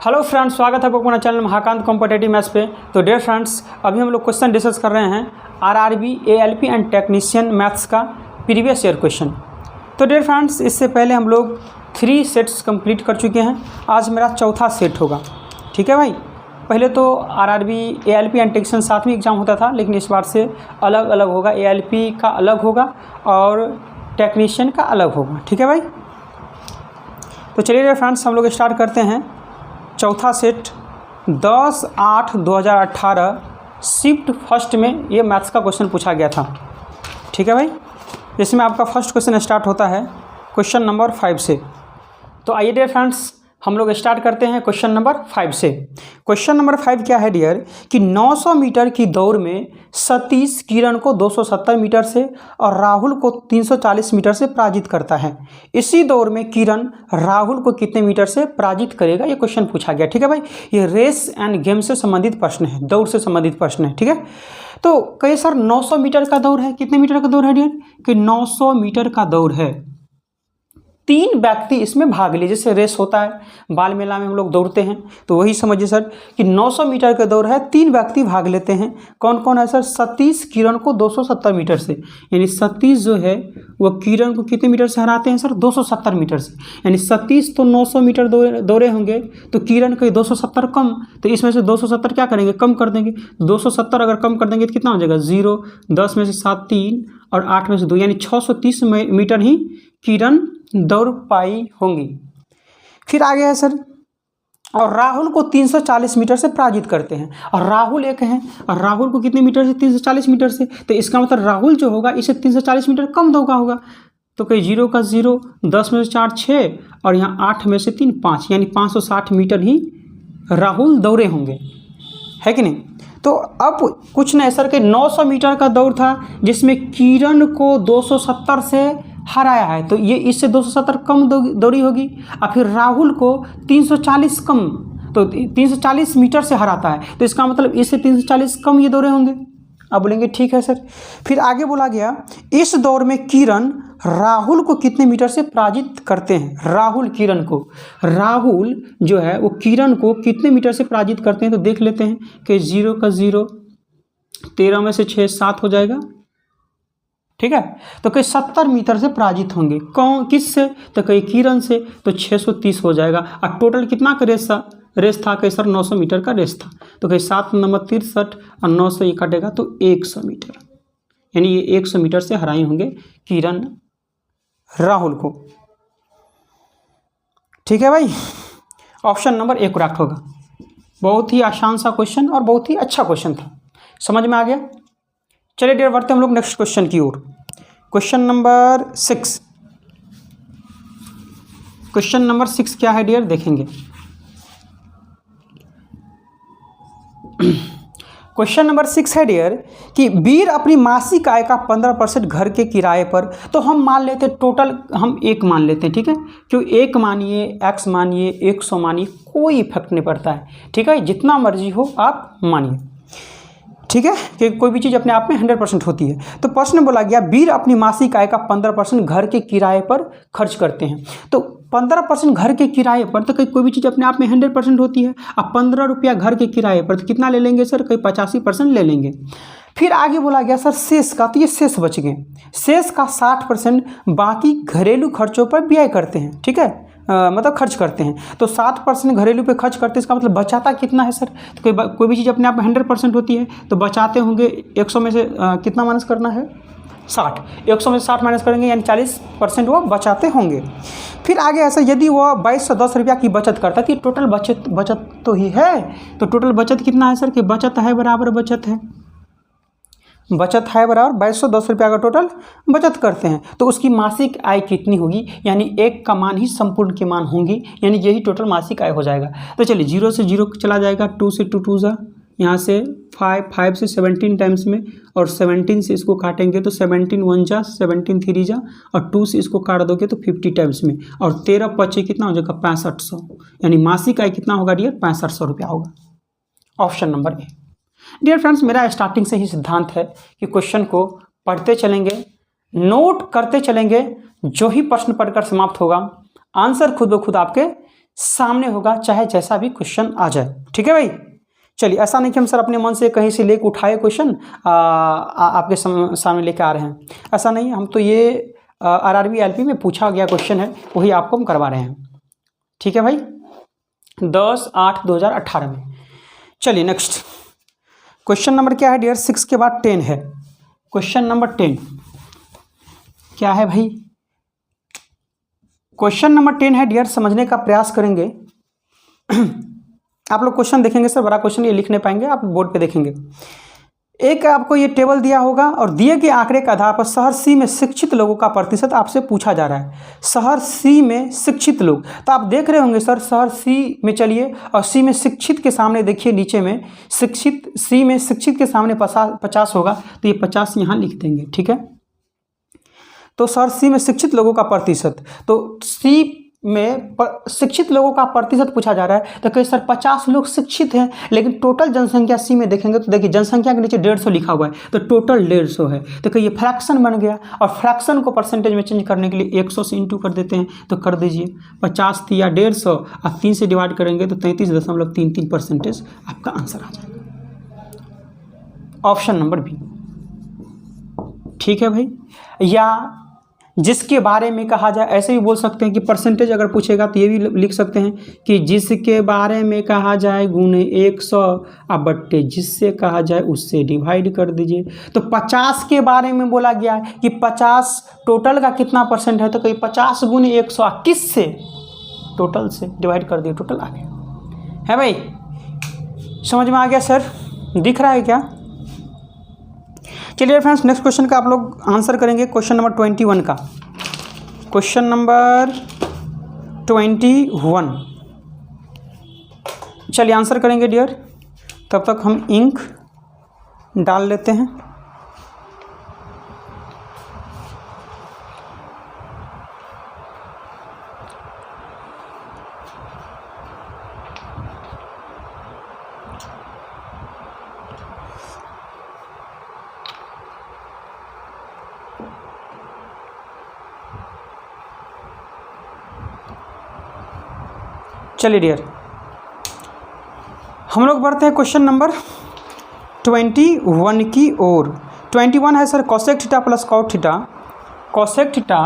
Hello friends, स्वागत है आपको अपना चैनल महाकांत कॉम्पिटिटिव मैथ्स पे। तो डियर फ्रेंड्स, अभी हम लोग क्वेश्चन डिस्कस कर रहे हैं RRB, ALP and technician maths का प्रीवियस ईयर क्वेश्चन। तो डियर फ्रेंड्स, इससे पहले हम लोग 3 सेट्स कंप्लीट कर चुके हैं। आज मेरा चौथा सेट होगा। ठीक है भाई। पहले तो आरआरबी, एएलपी एंड टेक्नीशियन साथ में एग्जाम होता था, लेकिन इस बार से अलग अलग होगा। एएलपी का अलग होगा और टेक्नीशियन का अलग होगा। ठीक है भाई। तो चलिए डियर फ्रेंड्स, हम लोग स्टार्ट करते हैं। चौथा सेट 10/8/2018 शिफ्ट फर्स्ट में ये मैथ्स का क्वेश्चन पूछा गया था। ठीक है भाई। जिसमें आपका फर्स्ट क्वेश्चन स्टार्ट होता है क्वेश्चन नंबर 5 से। तो आइए डियर फ्रेंड्स, हम लोग स्टार्ट करते हैं क्वेश्चन नंबर 5 से। क्वेश्चन नंबर 5 क्या है डियर कि 900 मीटर की दौड़ में सतीश किरण को 270 मीटर से और राहुल को 340 मीटर से पराजित करता है। इसी दौड़ में किरण राहुल को कितने मीटर से पराजित करेगा, ये क्वेश्चन पूछा गया। ठीक है भाई। ये रेस एंड गेम से संबंधित प्रश्न है, दौड़ से संबंधित प्रश्न है। ठीक है। तो कहिए सर 900 मीटर का दौड़ है, कितने मीटर का दौड़ है डियर कि 900 मीटर का दौड़ है। 3 व्यक्ति इसमें भाग लिए। जैसे रेस होता है, बाल मेला में हम लोग दौड़ते हैं, तो वही समझिए सर कि 900 मीटर का दौड़ है, 3 व्यक्ति भाग लेते हैं। कौन कौन है सर? सतीश किरण को 270 मीटर से, यानी सतीश जो है वो किरण को कितने मीटर से हराते हैं सर? 270 मीटर से। यानी सतीश तो 900 मीटर दौड़े होंगे, तो किरण के 270 कम, तो इसमें से 270 क्या करेंगे? कम कर देंगे। 270 अगर कम कर देंगे तो कितना हो जाएगा? 0, 10 में से 7 3 और 8 में से 2, यानी 630 मीटर ही किरण दौड़ पाई होंगी। फिर आगे है सर, और राहुल को 340 मीटर से पराजित करते हैं। और राहुल एक है, और राहुल को कितने मीटर से? 340 मीटर से। तो इसका मतलब राहुल जो होगा इसे 340 मीटर कम दौड़ा होगा। तो कहीं 0 का 0, 10 में से 4 6 और यहाँ 8 में से 3 5, यानी 560 मीटर ही राहुल दौड़े होंगे, है कि नहीं। तो अब कुछ नहीं सर के 900 मीटर का दौड़ था, जिसमें किरण को 270 से हराया है, तो ये इससे 270 कम दौड़ी होगी। और फिर राहुल को 340 कम, तो 340 मीटर से हराता है, तो इसका मतलब इससे 340 कम ये दौड़े होंगे। अब बोलेंगे ठीक है सर। फिर आगे बोला गया इस दौड़ में किरण राहुल को कितने मीटर से पराजित करते हैं। राहुल किरण को, राहुल जो है वो किरण को कितने मीटर से पराजित करते हैं, तो देख लेते हैं कि 0 का 0, 13 में से 6 7 हो जाएगा। ठीक है। तो कहीं 70 मीटर से पराजित होंगे। कौन, किससे? तो कहीं किरण से, तो 630 हो जाएगा। और टोटल कितना का रेस था कहीं सर? 900 मीटर का रेस था। तो कहीं 7 नंबर 63 और 9 से ये काटेगा तो 100 मीटर, यानी ये 100 मीटर से हराए होंगे किरण राहुल को। ठीक है भाई। ऑप्शन नंबर 1 करेक्ट होगा। बहुत ही आसान सा क्वेश्चन और बहुत ही अच्छा क्वेश्चन था। समझ में आ गया। चलिए डियर, बढ़ते हम लोग नेक्स्ट क्वेश्चन की ओर। Question number 6। क्वेश्चन नंबर 6 क्या है डियर, देखेंगे। क्वेश्चन नंबर 6 है डियर कि वीर अपनी मासिक आय का 15% घर के किराए पर, तो हम मान लेते टोटल, हम 1 मान लेते हैं। ठीक है। क्यों 1 मानिए, x मानिए, 100 मानिए, कोई इफेक्ट नहीं पड़ता है। ठीक है। जितना मर्जी हो आप मानिए। ठीक है। कि कोई भी चीज़ अपने आप में 100% होती है। तो प्रश्न बोला गया वीर अपनी मासिक आय का 15% घर के किराए पर खर्च करते हैं। तो 15% घर के किराए पर, तो कहीं कोई भी चीज़ अपने आप में 100% होती है। अब 15 रुपया घर के किराए पर, तो कितना ले लेंगे सर? कहीं 85% ले लेंगे। फिर आगे बोला गया सर शेष का, तो ये शेष बच गए। शेष का 60% बाकी घरेलू खर्चों पर व्यय करते हैं। ठीक है। मतलब खर्च करते हैं। तो 60% घरेलू पे खर्च करते हैं, इसका मतलब बचाता कितना है सर? तो कोई भी चीज़ अपने आप में 100% होती है, तो बचाते होंगे 100 में से कितना माइनस करना है? 60। 100 में से 60 माइनस करेंगे, यानी 40% वो बचाते होंगे। फिर आगे ऐसा, यदि वह 2210 रुपया की बचत करता है, तो टोटल बचत तो ही है। तो टोटल बचत कितना है सर? कि बचत है बराबर बचत है, बचत है बराबर 2210 रुपया का टोटल बचत करते हैं। तो उसकी मासिक आय कितनी होगी? यानी 1 का मान ही संपूर्ण की मान होंगी, यानी यही टोटल मासिक आय हो जाएगा। तो चलिए 0 से 0 चला जाएगा, 2 से 2 2 जा, यहाँ से 5 से 17 टाइम्स में, और 17 से इसको काटेंगे तो 17 1 जा, 17 3 जा, और 2 से इसको काट दोगे तो 50 टाइम्स में, और 13 25 कितना हो जाएगा? 6500। यानी मासिक आय कितना होगा डियर? 6500 रुपया होगा। Option number A. Dear friends, मेरा स्टार्टिंग से ही सिद्धांत है कि क्वेश्चन को पढ़ते चलेंगे, नोट करते चलेंगे, जो ही प्रश्न पढ़कर समाप्त होगा आंसर खुद ब खुद आपके सामने होगा, चाहे जैसा भी क्वेश्चन आ जाए। ठीक है भाई, चलिए ऐसा नहीं कि हम सर अपने मन से कहीं से लेके उठाए क्वेश्चन आपके सामने लेके आ रहे हैं, ऐसा नहीं। हम तो ये आरआरबी एलपी में पूछा गया क्वेश्चन है, वही आपको हम करवा रहे हैं। ठीक है भाई, 10/8/2018 में। चलिए नेक्स्ट क्वेश्चन नंबर क्या है डियर, 6 के बाद 10 है। क्वेश्चन नंबर 10 क्या है भाई? क्वेश्चन नंबर 10 है डियर, समझने का प्रयास करेंगे। आप लोग क्वेश्चन देखेंगे सर, बड़ा क्वेश्चन ये लिख नहीं पाएंगे, आप बोर्ड पे देखेंगे। एक आपको ये टेबल दिया होगा और दिए गए आंकड़े के आधार पर शहर सी में शिक्षित लोगों का प्रतिशत आपसे पूछा जा रहा है। शहर सी में शिक्षित लोग, तो आप देख रहे होंगे सर शहर सी में चलिए, और सी में शिक्षित के सामने देखिए नीचे में शिक्षित, सी में शिक्षित के सामने 50 होगा, तो ये 50 यहाँ लिख देंगे। ठीक है, तो शहर सी में शिक्षित लोगों का प्रतिशत, तो सी में शिक्षित लोगों का प्रतिशत पूछा जा रहा है। तो कहीं सर 50 लोग शिक्षित हैं, लेकिन टोटल जनसंख्या सी में देखेंगे तो देखिए जनसंख्या के नीचे 150 लिखा हुआ है, तो टोटल 150 है। तो कहीं ये फ्रैक्शन बन गया, और फ्रैक्शन को परसेंटेज में चेंज करने के लिए 100 से इंटू कर देते हैं, तो कर दीजिए 50 थी या 150, आप 3 से डिवाइड करेंगे तो 33.33% आपका आंसर आ जाएगा। Option number B. ठीक है भाई, या जिसके बारे में कहा जाए, ऐसे भी बोल सकते हैं कि परसेंटेज अगर पूछेगा तो ये भी लिख सकते हैं कि जिसके बारे में कहा जाए गुने 100 अब बट्टे जिससे कहा जाए उससे डिवाइड कर दीजिए। तो 50 के बारे में बोला गया है कि 50 टोटल का कितना परसेंट है, तो कहीं 50 गुने 100 किस से, टोटल से डिवाइड कर दिए, टोटल आ गया। है भाई, समझ में आ गया सर, दिख रहा है क्या? चलिए फ्रेंड्स, नेक्स्ट क्वेश्चन का आप लोग आंसर करेंगे। क्वेश्चन नंबर 21 का, क्वेश्चन नंबर 21 चलिए आंसर करेंगे डियर। तब तक हम इंक डाल लेते हैं। चलिए डियर, हम लोग बढ़ते हैं क्वेश्चन नंबर 21 की ओर। 21 है sir cosec theta plus cot theta, cosec theta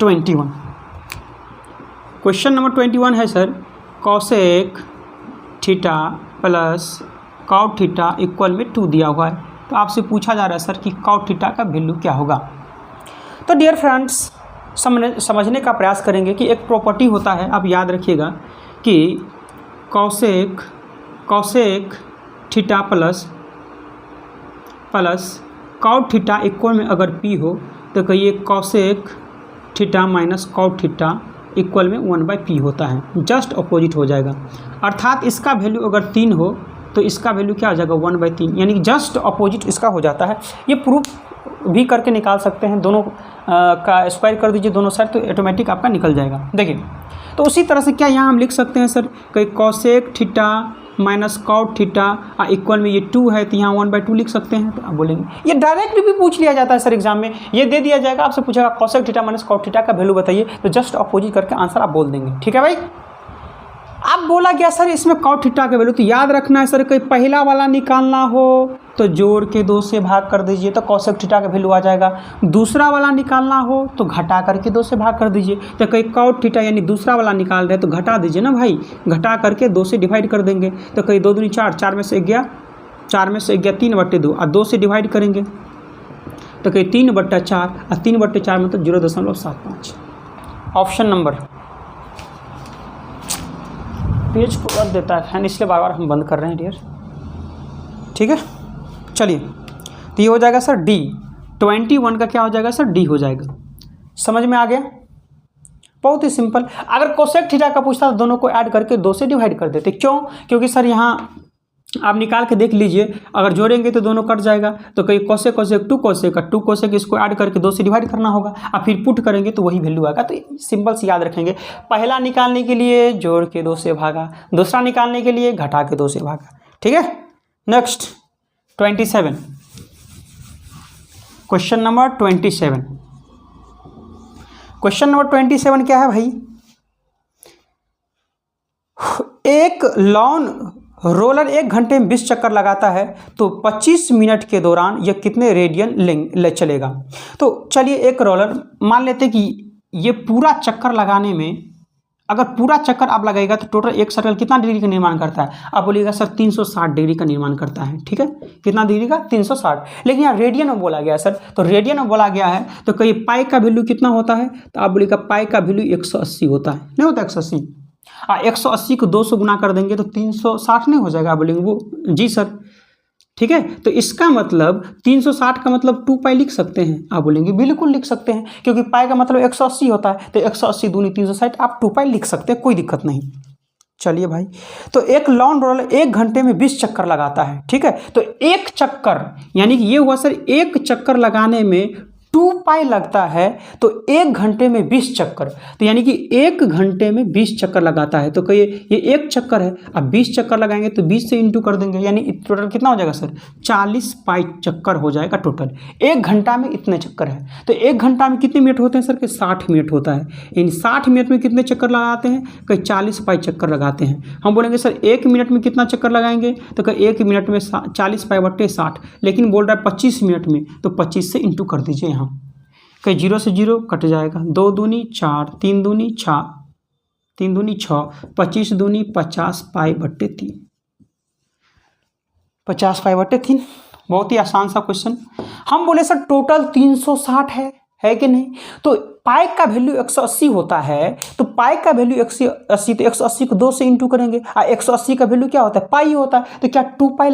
21। Question number 21 है sir cosec theta plus cot theta equal में 2 दिया हुआ है। तो आपसे पूछा जा रहा है सर कि कॉट थीटा का वैल्यू क्या होगा। तो डियर फ्रेंड्स, समझने का प्रयास करेंगे कि एक प्रॉपर्टी होता है, आप याद रखिएगा कि cosec theta plus cot theta equal में अगर पी हो तो कहिए cosec theta minus cot theta equal में 1/p होता है, जस्ट अपोजिट हो जाएगा। अर्थात इसका वैल्यू अगर 3 हो तो इसका वैल्यू क्या हो जाएगा 1/3, यानी कि जस्ट अपोजिट इसका हो जाता है। ये प्रूफ भी करके निकाल सकते हैं, दोनों का स्क्वायर कर दीजिए दोनों साइड, तो ऑटोमेटिक आपका निकल जाएगा। देखिए, तो उसी तरह से क्या यहाँ हम लिख सकते हैं सर कि cosec theta minus cot theta equal में ये 2 है, तो यहाँ 1/2 लिख सकते हैं। तो आप बोलेंगे ये डायरेक्ट भी पूछ लिया जाता है सर एग्जाम में, ये दे दिया जाएगा, आपसे पूछेगा cosec theta minus cot theta का वैल्यू बताइए, तो जस्ट अपोजिट करके आंसर आप बोल देंगे। ठीक है भाई, अब बोला गया सर इसमें कॉट थीटा का वैल्यू, तो याद रखना है सर, कोई पहला वाला निकालना हो तो जोड़ के 2 से भाग कर दीजिए, तो कॉसेक थीटा का वैल्यू आ जाएगा। दूसरा वाला निकालना हो तो घटा करके 2 से भाग कर दीजिए। तो कहीं कॉट थीटा यानी दूसरा वाला निकाल रहे तो घटा दीजिए ना भाई, घटा करके 2 से डिवाइड कर देंगे। तो कहीं 2 दूनी 4, 4 में से 1 गया, 4 में से 1 गया 3/2, और 2 से डिवाइड करेंगे तो कहीं 3/4, और 3/4 मतलब 0.75। ऑप्शन नंबर, पेज को रख देता है फैन, इसलिए बार बार हम बंद कर रहे हैं डियर। ठीक है, चलिए, तो ये हो जाएगा सर डी। 21 का क्या हो जाएगा सर, डी हो जाएगा। समझ में आ गया, बहुत ही सिंपल। अगर कोसेक थीटा का पूछता तो दोनों को ऐड करके 2 से डिवाइड कर देते। क्यों? क्योंकि सर यहाँ आप निकाल के देख लीजिए, अगर जोड़ेंगे तो दोनों कट जाएगा, तो कहीं कोसेक 2 कोसेक इसको ऐड करके 2 से डिवाइड करना होगा, और फिर पुट करेंगे तो वही वैल्यू आएगा। तो सिंपल से याद रखेंगे, पहला निकालने के लिए जोड़ के 2 से भागा, दूसरा निकालने के लिए घटा के 2 से भागा। ठीक है, next 27, question number 27। Question number 27 क्या है भाई, एक लॉन रोलर 1 घंटे में 20 चक्कर लगाता है तो 25 मिनट के दौरान यह कितने रेडियन ले चलेगा। तो चलिए एक रोलर मान लेते कि ये पूरा चक्कर लगाने में, अगर पूरा चक्कर आप लगाएगा तो टोटल एक सर्कल कितना डिग्री का निर्माण करता है, आप बोलिएगा सर 360 डिग्री का निर्माण करता है। ठीक है, कितना डिग्री का, 360। लेकिन यहाँ रेडियन में बोला गया है सर, तो रेडियन में बोला गया है तो कहीं पाई का वैल्यू कितना होता है, तो आप बोलिएगा पाई का वैल्यू 180 होता है, नहीं होता 180। 180 को 200 गुना कर देंगे तो 360 नहीं हो जाएगा, आप बोलेंगे वो जी सर। ठीक है, तो इसका मतलब 360 का मतलब 2 पाई लिख सकते हैं, आप बोलेंगे बिल्कुल लिख सकते हैं, क्योंकि पाई का मतलब 180 होता है, तो 180 दूनी 360 आप 2 पाई लिख सकते हैं, कोई दिक्कत नहीं। चलिए भाई, तो एक लॉन रोलर 1 घंटे में 20 चक्कर लगाता है। ठीक है, तो एक चक्कर यानी कि ये हुआ सर, एक चक्कर लगाने में 2 पाई लगता है, तो 1 घंटे में 20 चक्कर, तो यानी कि 1 घंटे में 20 चक्कर लगाता है। तो कहिए ये एक चक्कर है, अब 20 चक्कर लगाएंगे तो 20 से इंटू कर देंगे, यानी टोटल कितना हो जाएगा सर, 40 पाई चक्कर हो जाएगा टोटल। 1 घंटा में इतने चक्कर है, तो 1 घंटा में कितने मिनट होते हैं सर, कि 60 मिनट होता है। इन 60 मिनट में कितने चक्कर लगाते हैं, कहीं 40 पाई चक्कर लगाते हैं। हम बोलेंगे सर 1 मिनट में कितना चक्कर लगाएंगे, तो कहीं 1 मिनट में 40 पाई बट्टे 60, लेकिन बोल रहा है 25 मिनट में, तो 25 से इंटू कर दीजिए यहाँ, कहीं 0 से 0 कट जाएगा, 2 दूनी 4, 3 दूनी 6, 3 दूनी 6, 25 दूनी 50 पाई बट्टे 3, 50 पाई बट्टे 3। बहुत ही आसान सा क्वेश्चन। हम बोले सर टोटल 360 है कि नहीं, तो पाई का वैल्यू 180 होता है, तो पाई का वैल्यू 180, तो 180 को 2 से इंटू करेंगे, 180 का वैल्यू क्या होता है, पाई होता है, तो क्या 2 पाई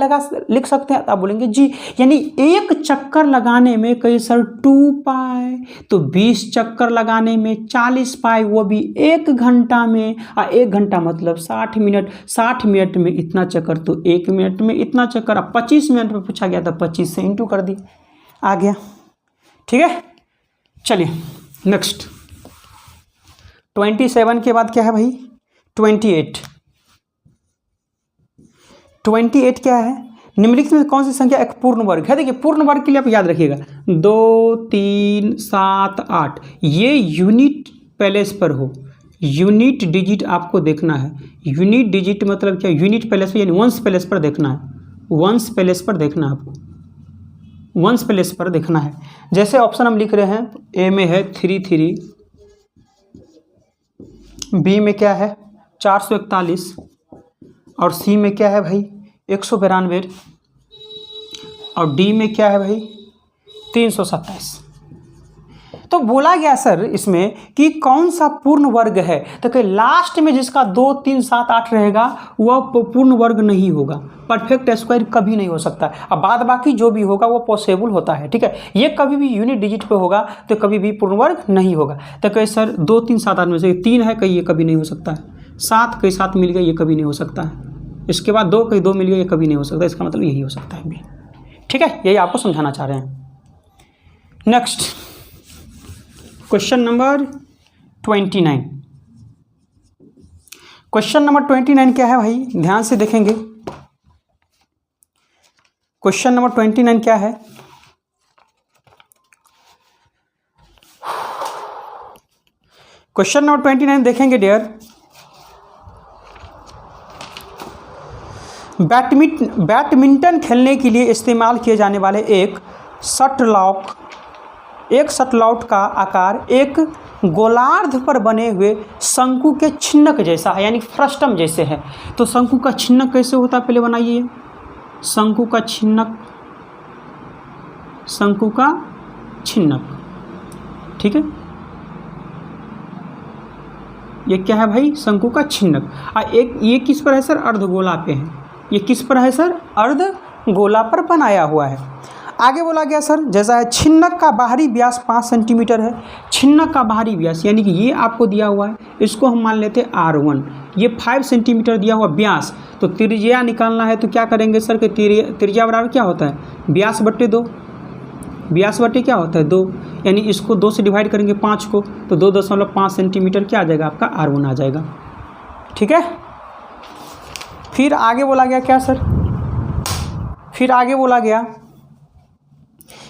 लिख सकते हैं, आप बोलेंगे जी। यानी एक चक्कर लगाने में कहीं सर 2 पाई, तो 20 चक्कर लगाने में 40 पाई, वो भी 1 घंटा में, 1 घंटा मतलब 60 मिनट, 60 मिनट में इतना चक्कर, तो 1 मिनट में इतना चक्कर। अब 25 मिनट में पूछा गया था, 25 से इंटू कर दी, आ गया। ठीक है, चलिए नेक्स्ट 27 के बाद क्या है भाई, 28। 28 क्या है, निम्नलिखित में कौन सी संख्या एक पूर्ण वर्ग है। देखिए पूर्ण वर्ग के लिए आप याद रखिएगा 2 3 7 8, ये यूनिट प्लेस पर हो, यूनिट डिजिट आपको देखना है। यूनिट डिजिट मतलब क्या, यूनिट प्लेस पर यानी वंश प्लेस पर देखना है, वंश प्लेस पर देखना है आपको, वंश प्लेस पर देखना है। जैसे ऑप्शन हम लिख रहे हैं, ए में है 33, बी में क्या है 441, और सी में क्या है भाई 192, और डी में क्या है भाई 327। तो बोला गया सर इसमें कि कौन सा पूर्ण वर्ग है, तो कि लास्ट में जिसका 2 3 7 8 रहेगा वह पूर्ण वर्ग नहीं होगा, परफेक्ट स्क्वायर कभी नहीं हो सकता। अब बाद बाकी जो भी होगा वो पॉसिबल होता है। ठीक है, ये कभी भी यूनिट डिजिट पे होगा तो कभी भी पूर्ण वर्ग नहीं होगा। तो कहीं सर 2 3 7 8 में से 3 है, कहीं ये कभी नहीं हो सकता है। 7 कहीं 7 मिल गया, ये कभी नहीं हो सकता है। इसके बाद 2 कहीं 2 मिल गया, ये कभी नहीं हो सकता। इसका मतलब यही हो सकता है भी। ठीक है, यही आपको समझाना चाह रहे हैं। Next question number 29। Question number 29 क्या है भाई, ध्यान से देखेंगे। क्वेश्चन नंबर 29 क्या है, क्वेश्चन नंबर 29 देखेंगे डियर। बैडमिंटन खेलने के लिए इस्तेमाल किए जाने वाले एक शटलॉक का आकार एक गोलार्ध पर बने हुए शंकु के छिन्नक जैसा है, यानी फ्रस्टम जैसे है। तो शंकु का छिन्नक कैसे होता है, पहले बनाइए। शंकु का छिन्नक, शंकु का छिन्नक, ठीक है, ये क्या है भाई, शंकु का छिन्नक। एक ये किस पर है सर, अर्धगोला पे है। ये किस पर है सर, अर्धगोला पर बनाया हुआ है। आगे बोला गया सर, जैसा है छिन्नक का बाहरी व्यास 5 सेंटीमीटर है। छिन्नक का बाहरी व्यास यानी कि ये आपको दिया हुआ है, इसको हम मान लेते हैं R1। ये 5 सेंटीमीटर दिया हुआ व्यास, तो त्रिज्या निकालना है तो क्या करेंगे सर कि त्रिज्या बराबर क्या होता है, व्यास बट्टे 2। व्यास बट्टे क्या होता है 2, यानी इसको 2 से डिवाइड करेंगे 5 को, तो 2.5 सेंटीमीटर क्या आ जाएगा आपका, R1 आ जाएगा। ठीक है, फिर आगे बोला गया क्या सर, फिर आगे बोला गया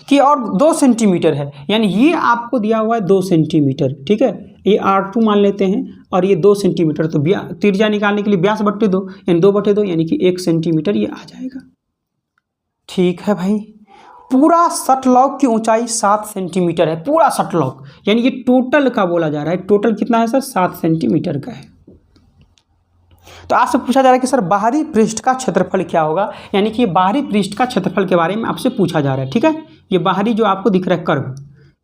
कि और 2 सेंटीमीटर है, यानी ये आपको दिया हुआ है 2 सेंटीमीटर, ठीक है, ये R2 मान लेते हैं और ये 2 सेंटीमीटर, तो त्रिज्या निकालने के लिए व्यास बट्टे 2 यानी 2/2 यानी कि 1 सेंटीमीटर ये आ जाएगा। ठीक है भाई, पूरा सटलॉक की ऊंचाई 7 सेंटीमीटर है, पूरा सटलॉक, यानी ये टोटल का बोला जा रहा है, टोटल कितना है सर 7 सेंटीमीटर का है। तो आपसे पूछा जा रहा है कि सर बाहरी पृष्ठ का क्षेत्रफल क्या होगा, यानी कि ये बाहरी पृष्ठ का क्षेत्रफल के बारे में आपसे पूछा जा रहा है, ठीक है, ये बाहरी जो आपको दिख रहा है कर्व,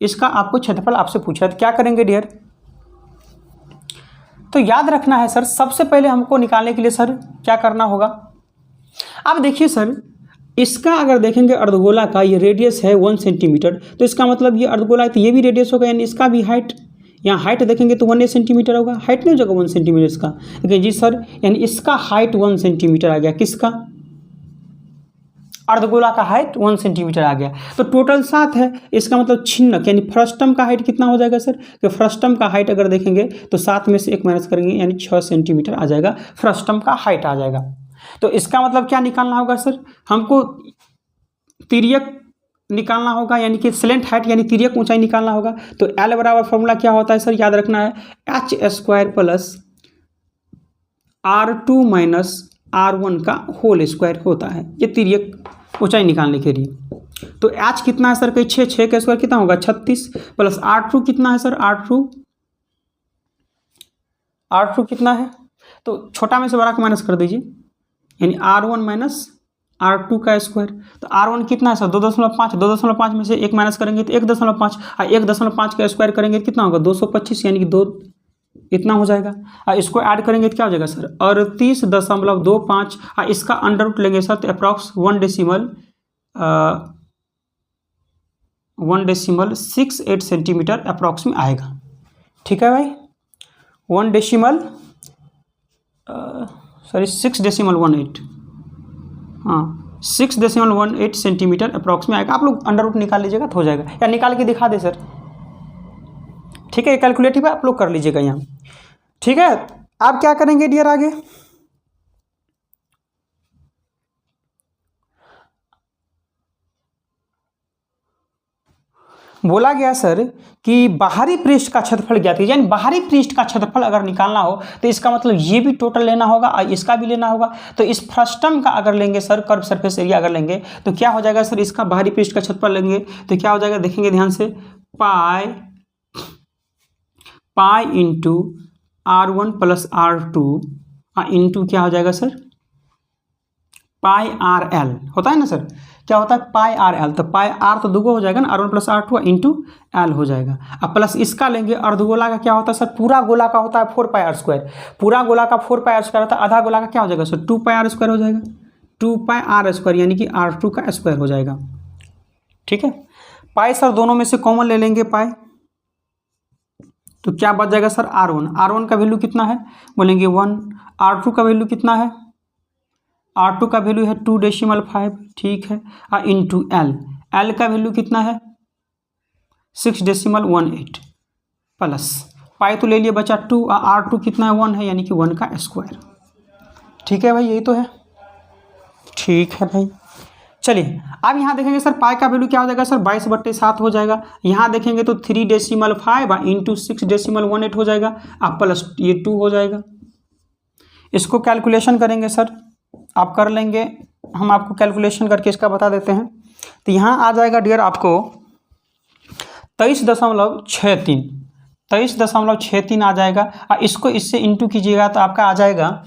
इसका आपको क्षेत्रफल आपसे पूछा है, तो क्या करेंगे डियर, तो याद रखना है सर, सबसे पहले हमको निकालने के लिए सर क्या करना होगा। अब देखिए सर, इसका अगर देखेंगे अर्धगोला का ये रेडियस है 1 सेंटीमीटर, तो इसका मतलब ये अर्धगोला है तो ये भी रेडियस होगा, यानी इसका भी हाइट, यहाँ हाइट देखेंगे तो 1 सेंटीमीटर होगा, हाइट नहीं होगा 1 सेंटीमीटर इसका, लेकिन जी सर यानी इसका हाइट 1 सेंटीमीटर आ गया, किसका, अर्धगोला का हाइट 1 सेंटीमीटर आ गया, तो टोटल 7 है, इसका मतलब छिन्नक यानी फ्रस्टम का हाइट कितना हो जाएगा सर, कि फ्रस्टम का हाइट अगर देखेंगे तो 7 में से 1 माइनस करेंगे यानी 6 सेंटीमीटर आ जाएगा, फ्रस्टम का हाइट आ जाएगा। तो इसका मतलब क्या निकालना होगा सर, हमको तिर्यक निकालना होगा, यानी कि स्लेंट हाइट यानी तिर्यक ऊंचाई निकालना होगा। तो L बराबर फॉर्मूला क्या होता है सर, याद रखना है h² plus R2 minus R1 का होल स्क्वायर होता है, ये तिर्यक ऊंचाई निकालने के लिए। तो h कितना है सर, कहीं 6 का स्क्वायर कितना होगा 36, प्लस R2 कितना है सर, R2 कितना है, तो छोटा में से बड़ा को माइनस कर दीजिए, यानी R1 माइनस R2 का स्क्वायर, तो R1 कितना है सर 2.5, 2.5 में से 1 माइनस करेंगे तो 1.5, और 1.5 का स्क्वायर करेंगे तो कितना होगा 225, यानी कि 2 इतना हो जाएगा, और इसको ऐड करेंगे तो क्या हो जाएगा सर 38.25, और इसका अंडर रूट लेंगे सर तो अप्रॉक्स 1.68 सेंटीमीटर अप्रॉक्स में आएगा। ठीक है भाई, 6.18, हाँ 6.18 सेंटीमीटर अप्रॉक्स में आएगा। आप लोग अंडर रूट निकाल लीजिएगा तो हो जाएगा, या निकाल के दिखा दे सर, ठीक है, कैलकुलेटिव है आप लोग कर लीजिएगा यहाँ। ठीक है, आप क्या करेंगे डियर आगे, बोला गया सर कि बाहरी पृष्ठ का क्षेत्रफल ज्ञात कीजिए, यानी बाहरी पृष्ठ का क्षेत्रफल अगर निकालना हो तो इसका मतलब ये भी टोटल लेना होगा और इसका भी लेना होगा। तो इस फ्रस्टम का अगर लेंगे सर, कर्व सरफेस एरिया अगर लेंगे तो क्या हो जाएगा सर, इसका बाहरी पृष्ठ का क्षेत्रफल लेंगे तो क्या हो जाएगा, देखेंगे ध्यान से, pi into R1 plus R2 into क्या हो जाएगा सर, पाई RL होता है ना सर, क्या होता है पाई RL, तो पाई R तो दुगो हो जाएगा ना, R1 plus R2 into L हो जाएगा। अब प्लस इसका लेंगे, अर्धगोला का क्या होता है सर, पूरा गोला का होता है 4πr², पूरा गोला का 4πr² होता है, आधा गोला का क्या हो जाएगा सर 2πr² हो जाएगा, 2πr², यानी कि R2 का स्क्वायर हो जाएगा। ठीक है, पाई सर दोनों में से कॉमन ले लेंगे पाई, तो क्या बच जाएगा सर R1 का वैल्यू कितना है, बोलेंगे 1, R2 का वैल्यू कितना है, R2 का वैल्यू है 2.5, ठीक है, इंटू L का वैल्यू कितना है 6.18, प्लस पाई तो ले लिए बचा 2, R2 कितना है 1 है, यानी कि 1 का स्क्वायर। ठीक है भाई, यही तो है। ठीक है भाई, चलिए अब यहाँ देखेंगे सर पाई का वैल्यू क्या हो जाएगा सर 22/7 हो जाएगा, यहाँ देखेंगे तो 3.5 इंटू 6.18 हो जाएगा, अब प्लस ये 2 हो जाएगा। इसको कैलकुलेशन करेंगे सर, आप कर लेंगे, हम आपको कैलकुलेशन करके इसका बता देते हैं। तो यहाँ आ जाएगा डियर आपको 23.63 आ जाएगा, और इसको इससे इंटू कीजिएगा तो आपका आ जाएगा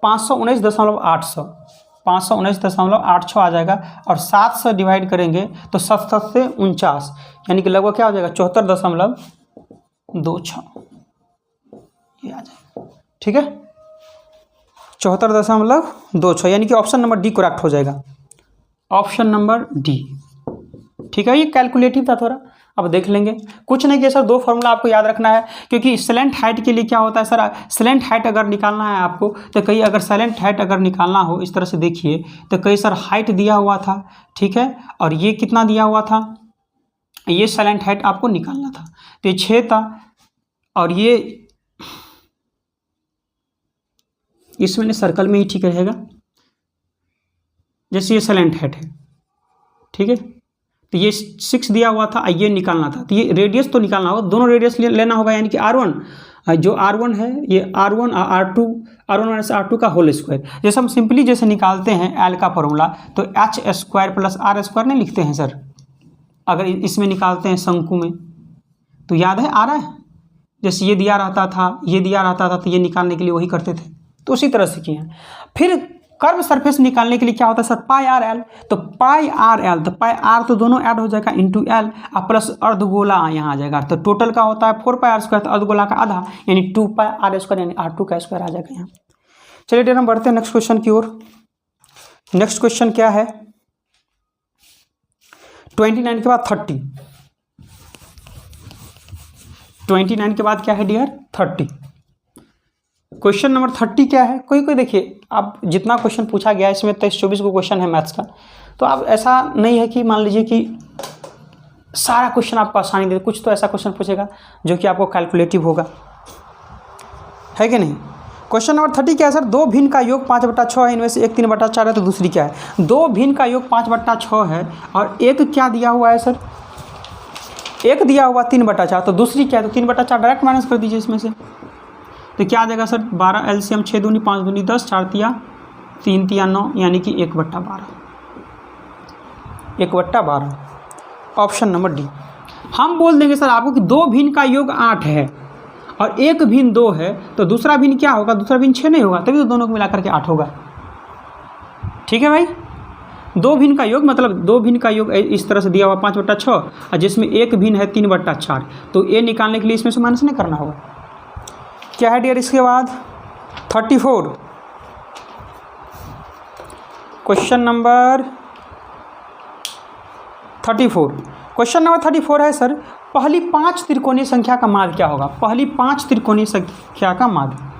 519.800 आ जाएगा, और 7 से डिवाइड करेंगे तो 7 से 49, यानी कि लगभग क्या हो जाएगा 74.26 ये आ जाएगा। ठीक है, 74.26, यानी कि ऑप्शन नंबर डी करेक्ट हो जाएगा, ऑप्शन नंबर डी। ठीक है, ये कैलकुलेटिव था थोड़ा, अब देख लेंगे, कुछ नहीं किया सर, 2 फॉर्मूला आपको याद रखना है, क्योंकि स्लेंट हाइट के लिए क्या होता है सर, स्लेंट हाइट अगर निकालना है आपको तो कहीं अगर स्लेंट हाइट अगर निकालना हो इस तरह से देखिए तो कहीं सर हाइट दिया हुआ था, ठीक है, और ये कितना दिया हुआ था, ये स्लेंट हाइट आपको निकालना था, तो ये 6 था, और ये इसमें सर्कल में ही ठीक रहेगा, जैसे ये साइलेंट हेड है, ठीक है, तो ये 6 दिया हुआ था, ये निकालना था, तो ये रेडियस तो निकालना होगा, दोनों रेडियस लेना होगा, यानी कि R1 जो R1 है ये R1 R2 R1 minus R2 का होल स्क्वायर। जैसे हम सिंपली जैसे निकालते हैं L का फॉर्मूला, तो H square plus R square नहीं लिखते हैं सर, अगर इसमें निकालते हैं शंकु में, तो याद है आ रहा है, जैसे ये दिया रहता था, ये दिया रहता था, तो ये निकालने के लिए वही करते थे, तो उसी तरह से किए हैं। फिर कर्व सरफेस निकालने के लिए क्या होता है सर, पाई आर एल, तो पाई आर एल, तो पाई आर तो दोनों ऐड हो जाएगा इंटू एल, और प्लस अर्धगोला यहाँ आ जाएगा, तो टोटल का होता है 4 पाई आर स्क्वायर, तो अर्धगोला का आधा यानी 2 पाई आर स्क्वायर, यानी R2 का स्क्वायर आ जाएगा यहाँ। चलिए डियर हम बढ़ते हैं नेक्स्ट क्वेश्चन की ओर। नेक्स्ट क्वेश्चन क्या है, 29 के बाद 30, 29 के बाद क्या है डियर 30। क्वेश्चन नंबर 30 क्या है, कोई देखिए, अब जितना क्वेश्चन पूछा गया है इसमें 23-24 को क्वेश्चन है मैथ्स का, तो अब ऐसा नहीं है कि मान लीजिए कि सारा क्वेश्चन आपको आसानी दे, कुछ तो ऐसा क्वेश्चन पूछेगा जो कि आपको कैलकुलेटिव होगा, है कि नहीं। क्वेश्चन नंबर 30 क्या है सर, 2 भिन्न का योग 5/6 है, इनमें से एक 3/4 है, तो दूसरी क्या है। 2 भिन्न का योग 5/6 है और एक क्या दिया हुआ है सर, एक दिया हुआ 3/4, तो दूसरी क्या है, तो 3/4 डायरेक्ट माइनस कर दीजिए इसमें से, तो क्या आ जाएगा सर 12 एलसीएम 6 दूनी 5 दूनी 10, 4 तिया 3 तिया 9, यानी कि 1/12, 1/12 ऑप्शन नंबर डी। हम बोल देंगे सर आपको कि 2 भिन्न का योग 8 है और एक भिन्न 2 है, तो दूसरा भिन्न क्या होगा, दूसरा भिन्न 6 नहीं होगा, तभी तो दोनों को मिलाकर के 8 होगा, ठीक है भाई। 2 भिन्न का योग मतलब 2 भिन्न का योग इस तरह से दिया हुआ 5/6 और जिसमें एक भिन्न है 3/4, तो ये निकालने के लिए इसमें से माइनस नहीं करना होगा। क्या है डियर इसके बाद 34, क्वेश्चन नंबर 34, क्वेश्चन नंबर 34 है सर, पहली 5 त्रिकोणीय संख्या का माध्य क्या होगा, पहली 5 त्रिकोणीय संख्या का माध्य।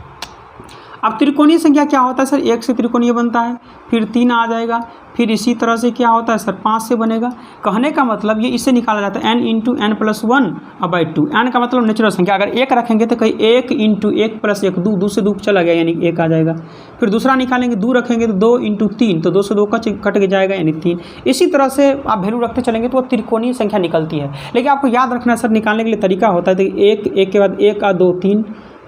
अब त्रिकोणीय संख्या क्या होता है सर, 1 से त्रिकोणीय बनता है, फिर 3 आ जाएगा, फिर इसी तरह से क्या होता है सर 5 से बनेगा। कहने का मतलब ये इससे निकाला जाता है n into n plus 1/2, n का मतलब नेचुरल संख्या, अगर 1 रखेंगे तो कहीं 1 इंटू 1 प्लस 1, 2 से 2 चला गया यानी 1 आ जाएगा। फिर दूसरा निकालेंगे 2 रखेंगे तो 2 इंटू 3, तो 2 से 2 कट के जाएगा यानी 3। इसी तरह से आप वैल्यू रखते चलेंगे तो वो त्रिकोणीय संख्या निकलती है। लेकिन आपको याद रखना है सर, निकालने के लिए तरीका होता है, तो 1 के बाद 1 2 3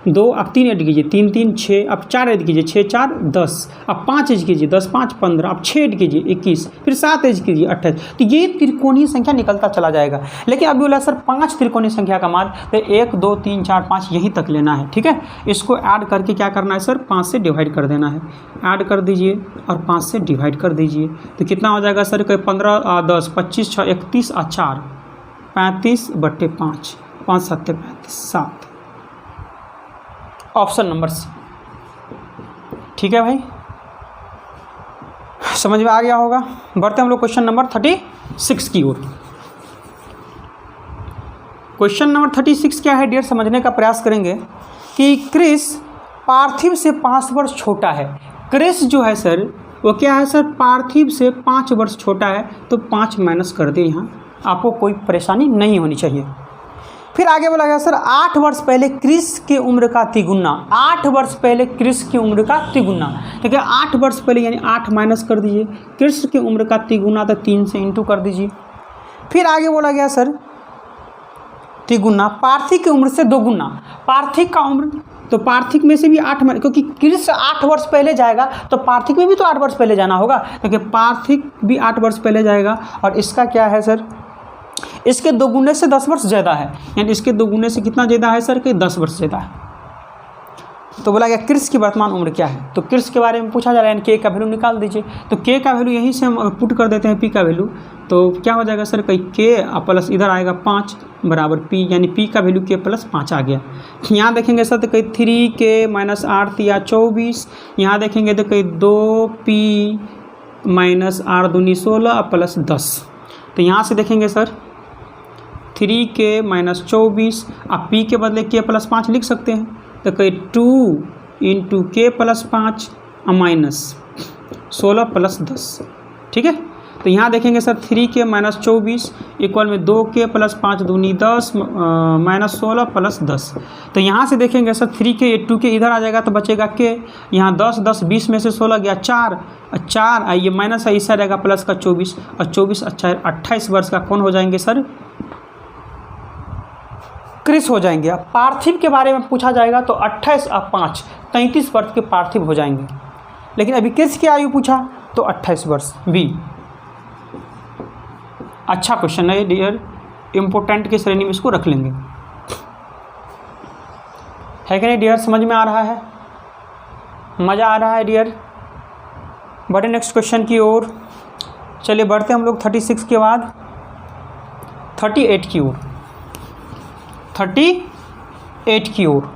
2, अब 3 ऐड कीजिए 3 3 6, अब 4 ऐड कीजिए 6 4 10, अब 5 ऐड कीजिए 10 5 15, अब 6 ऐड कीजिए 21, फिर 7 ऐड कीजिए 28, तो ये त्रिकोणीय संख्या निकलता चला जाएगा। लेकिन अभी बोला सर 5 त्रिकोणीय संख्या का मान, तो 1 2 3 4 5 यहीं तक लेना है, ठीक है। इसको ऐड करके क्या करना है सर, 5 से डिवाइड कर देना है, ऐड कर दीजिए और 5 से डिवाइड कर दीजिए, तो कितना हो जाएगा सर, 15 10 25 6 31 और 4 35/5, 5 7 35 7, ऑप्शन नंबर सी, ठीक है भाई, समझ में आ गया होगा। बढ़ते हम लोग क्वेश्चन नंबर 36 की ओर। क्वेश्चन नंबर 36 क्या है डियर, समझने का प्रयास करेंगे कि क्रिस पार्थिव से 5 वर्ष छोटा है। क्रिस जो है सर वो क्या है सर, पार्थिव से 5 वर्ष छोटा है, तो 5 माइनस कर दे, यहाँ आपको कोई परेशानी नहीं होनी चाहिए। फिर आगे बोला गया सर 8 वर्ष पहले क्रिस की उम्र का तिगुना, 8 वर्ष पहले क्रिस की उम्र का तिगुना, ठीक है। 8 वर्ष पहले यानी 8 माइनस कर दीजिए, क्रिस की उम्र का तिगुना तो 3 से इंटू कर दीजिए। फिर आगे बोला गया सर तिगुना पार्थिव की उम्र से 2 गुना, पार्थिव का उम्र, तो पार्थिव में से भी 8 माइनस, क्योंकि क्रिस 8 वर्ष पहले जाएगा तो पार्थिव में भी तो 8 वर्ष पहले जाना होगा, क्योंकि पार्थिव भी 8 वर्ष पहले जाएगा। और इसका क्या है सर, इसके 2 गुने से 10 वर्ष ज़्यादा है, यानी इसके 2 गुने से कितना ज़्यादा है सर, कि 10 वर्ष ज़्यादा है। तो बोला गया क्रिस की वर्तमान उम्र क्या है, तो क्रिस के बारे में पूछा जा रहा है, के का वैल्यू निकाल दीजिए। तो के का वैल्यू यहीं से हम पुट कर देते हैं पी का वैल्यू, तो क्या हो जाएगा सर, कहीं के प्लस इधर आएगा 5 बराबर पी, यानी पी का वैल्यू के प्लस 5 आ गया। यहाँ देखेंगे सर तो कहीं 3k माइनस 8 या 24, यहाँ देखेंगे तो कहीं 2p माइनस 8 दूनी 16 प्लस 10, तो यहाँ से देखेंगे सर 3k माइनस 24, अब p के बदले k प्लस 5 लिख सकते हैं, तो कहीं 2 into k plus 5 minus 16 plus 10, ठीक है। तो यहाँ देखेंगे सर 3k माइनस 24 इक्वल में 2k प्लस 5 दूनी 10 माइनस 16 प्लस 10। तो यहाँ से देखेंगे सर 3k 2k इधर आ जाएगा तो बचेगा k, यहाँ 10 10 20 में से 16 गया 4 ये माइनस है, इससे रहेगा प्लस का 24 और 24 28 वर्ष का कौन हो जाएंगे सर? क्रिस हो जाएंगे। अब पार्थिव के बारे में पूछा जाएगा तो 28 और 5 33 वर्ष के पार्थिव हो जाएंगे। लेकिन अभी क्रिस की आयु पूछा तो 28 वर्ष। बी अच्छा क्वेश्चन है डियर, इम्पोर्टेंट की श्रेणी में इसको रख लेंगे, है कि नहीं डियर? समझ में आ रहा है, मज़ा आ रहा है डियर? बढ़े नेक्स्ट क्वेश्चन की ओर। चलिए बढ़ते हम लोग 36 के बाद 38 की ओर। 38 की ओर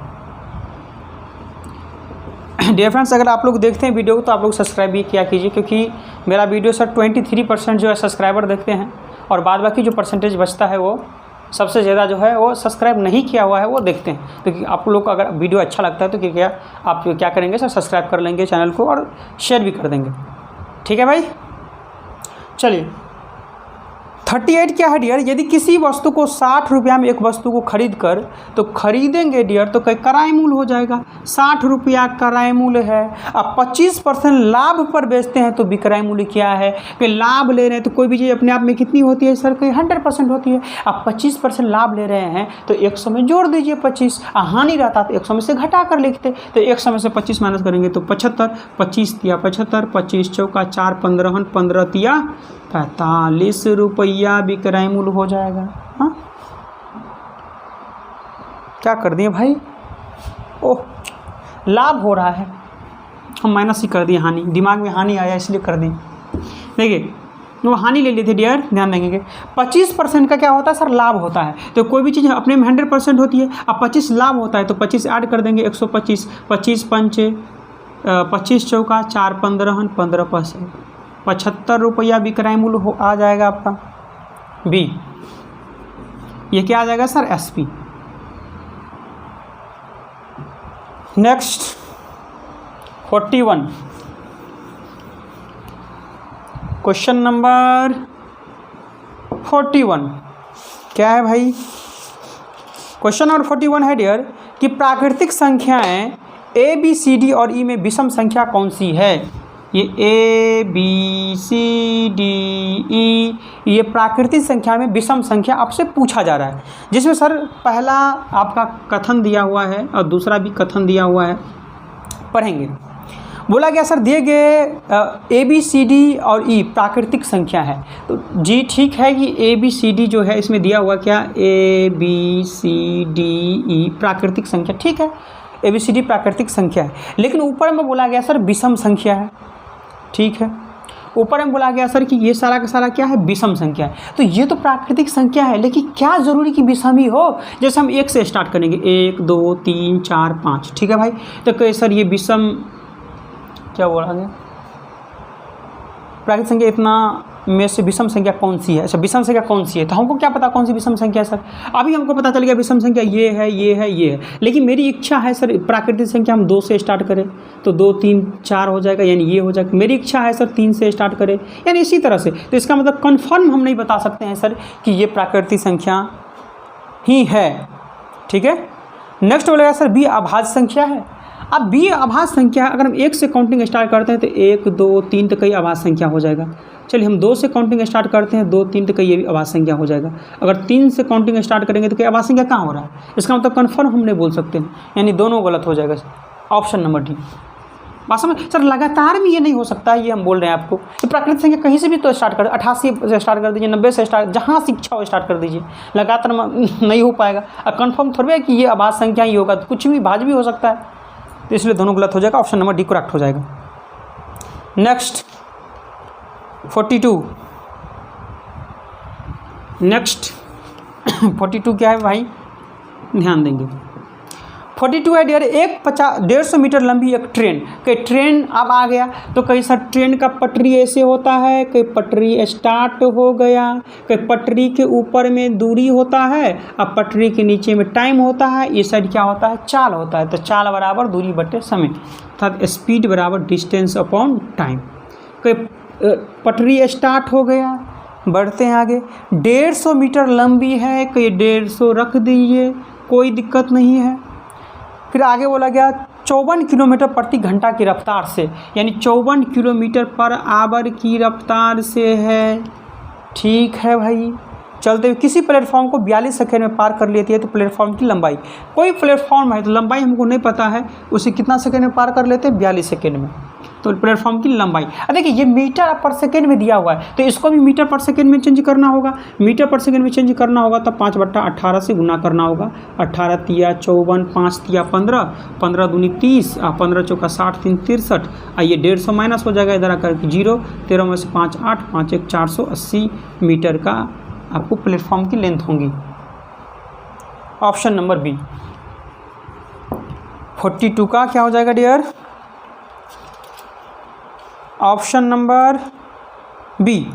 डियर फ्रेंड्स, अगर आप लोग देखते हैं वीडियो को तो आप लोग सब्सक्राइब भी किया कीजिए, क्योंकि मेरा वीडियो सर 23% जो है सब्सक्राइबर देखते हैं और बाद बाकी जो परसेंटेज बचता है वो सबसे ज़्यादा जो है वो सब्सक्राइब नहीं किया हुआ है वो देखते हैं। तो आप लोग को अगर वीडियो अच्छा लगता है तो क्या आप क्या करेंगे सर? सब्सक्राइब कर लेंगे चैनल को और शेयर भी कर देंगे, ठीक है भाई? चलिए 38 क्या है डियर? यदि किसी वस्तु को 60 रुपया में एक वस्तु को खरीद कर तो खरीदेंगे डियर तो कई किराए मूल्य हो जाएगा। 60 रुपया किराए मूल्य है। अब 25% लाभ पर बेचते हैं तो विक्रय मूल्य क्या है? कि लाभ ले रहे हैं तो कोई भी चीज़ अपने आप में कितनी होती है सर? कोई 100% होती है। अब 25% लाभ ले रहे हैं तो 100 में जोड़ दीजिए 25, हानि रहता तो 100 में से घटा कर लिखते, तो 100 में से 25 माइनस करेंगे तो 75, 25 तिया 75, 25 चौका 4 15, 15 तिया 45 रुपया विक्रय मूल्य हो जाएगा। हाँ क्या कर दिए भाई? ओह लाभ हो रहा है, हम माइनस ही कर दिए, हानि दिमाग में हानि आया इसलिए कर दिए। देखिए वो हानि ले लिए थे डियर, ध्यान देंगे 25% का क्या होता है सर? लाभ होता है। तो कोई भी चीज़ अपने में 100% होती है। अब 25 लाभ होता है तो 25 ऐड कर देंगे 125, 25 पंचे 25 चौका 4 15, 15 पैसे 75 रुपया विक्रय मूल्य हो आ जाएगा आपका। बी ये क्या आ जाएगा sir? SP. Next 41 question number 41 क्या है भाई? क्वेश्चन नंबर 41 है डियर कि प्राकृतिक संख्याएं ए बी सी डी और ई में विषम संख्या कौन सी है? ये A B C D E ये प्राकृतिक संख्या में विषम संख्या आपसे पूछा जा रहा है, जिसमें सर पहला आपका कथन दिया हुआ है और दूसरा भी कथन दिया हुआ है, पढ़ेंगे। बोला गया सर दिए गए ए बी सी डी और ई प्राकृतिक संख्या है। तो जी ठीक है कि ए बी सी डी जो है इसमें दिया हुआ क्या? A B C D E प्राकृतिक संख्या, ठीक है ए बी सी डी प्राकृतिक संख्या है। लेकिन ऊपर में बोला गया सर विषम संख्या है, ठीक है ऊपर में बोला गया सर कि ये सारा का सारा क्या है? विषम संख्या है। तो ये तो प्राकृतिक संख्या है, लेकिन क्या ज़रूरी कि विषम ही हो? जैसे हम 1 से स्टार्ट करेंगे 1 2 3 4 5, ठीक है भाई? तो कहे सर ये विषम क्या बोला गया? प्राकृतिक संख्या इतना में से विषम संख्या कौन सी है? अच्छा विषम संख्या कौन सी है? तो हमको क्या पता कौन सी विषम संख्या है सर? अभी हमको पता चल गया विषम संख्या ये है ये है ये है, लेकिन मेरी इच्छा है सर प्राकृतिक संख्या हम 2 से स्टार्ट करें तो 2 3 4 हो जाएगा, यानी ये हो जाएगा। मेरी इच्छा है सर 3 से स्टार्ट करें, यानी इसी तरह से। तो इसका मतलब कन्फर्म हम नहीं बता सकते हैं सर कि ये प्राकृतिक संख्या ही है, ठीक है। नेक्स्ट बोलेगा सर बी अभाज्य संख्या है। अब बी अभाज्य संख्या अगर हम 1 से काउंटिंग स्टार्ट करते हैं तो 1 2 3 तो कई अभाज्य संख्या हो जाएगा। चलिए हम 2 से काउंटिंग स्टार्ट करते हैं 2 3 तो कई ये भी अभाज्य संख्या हो जाएगा। अगर 3 से काउंटिंग स्टार्ट करेंगे तो कई अभाज्य संख्या कहाँ हो रहा है? इसका मतलब कन्फर्म हम नहीं बोल सकते हैं, यानी दोनों गलत हो जाएगा। Option number D. बात समझ सर? लगातार में ये नहीं हो सकता है, ये हम बोल रहे हैं आपको। तो प्राकृतिक संख्या कहीं से भी तो स्टार्ट कर, 88 से स्टार्ट कर दीजिए, 90 से स्टार्ट, जहाँ से इच्छा हो स्टार्ट कर दीजिए। लगातार नहीं हो पाएगा। अब कन्फर्म थोड़ी है कि ये अभाज्य संख्या ही होगा, कुछ भी भाज्य भी हो सकता है, तो इसलिए दोनों गलत हो जाएगा। ऑप्शन नंबर डी करेक्ट हो जाएगा। नेक्स्ट 42 नेक्स्ट 42 क्या है भाई? ध्यान देंगे 42 है डियर, 150 मीटर लंबी एक ट्रेन। कई ट्रेन अब आ गया तो कई सर ट्रेन का पटरी ऐसे होता है, कई पटरी स्टार्ट हो गया, कई पटरी के ऊपर में दूरी होता है, अब पटरी के नीचे में टाइम होता है, ये साइड क्या होता है? चाल होता है। तो चाल बराबर दूरी बटे समय, अर्थात स्पीड बराबर डिस्टेंस अपॉन टाइम। कई पटरी स्टार्ट हो गया, बढ़ते हैं आगे। 150 मीटर लंबी है कि 150 रख दीजिए, कोई दिक्कत नहीं है। फिर आगे बोला गया 54 किलोमीटर प्रति घंटा की रफ्तार से, यानी 54 किलोमीटर पर आवर की रफ्तार से है। ठीक है भाई, चलते हुए किसी प्लेटफॉर्म को 42 सेकेंड में पार कर लेती है तो प्लेटफॉर्म की लंबाई, कोई प्लेटफॉर्म है तो लंबाई हमको नहीं पता है, उसे कितना सेकेंड में पार कर लेते हैं, 42 सेकेंड में, तो प्लेटफॉर्म की लंबाई। देखिए ये मीटर पर सेकेंड में दिया हुआ है तो इसको भी मीटर पर सेकेंड में चेंज करना होगा। मीटर पर सेकेंड में चेंज करना होगा तो 5/18 से गुना करना होगा। 18 तिया 54, 5 तिया 15, 15 दूनी 30, 15 चौका 60, 3 63। आइए 150 माइनस हो जाएगा, इधर आकर 0, 13 में से 5 8, 5 1 480 मीटर का आपको प्लेटफॉर्म की लेंथ होंगी। ऑप्शन नंबर बी 42 का क्या हो जाएगा डियर? Option number B.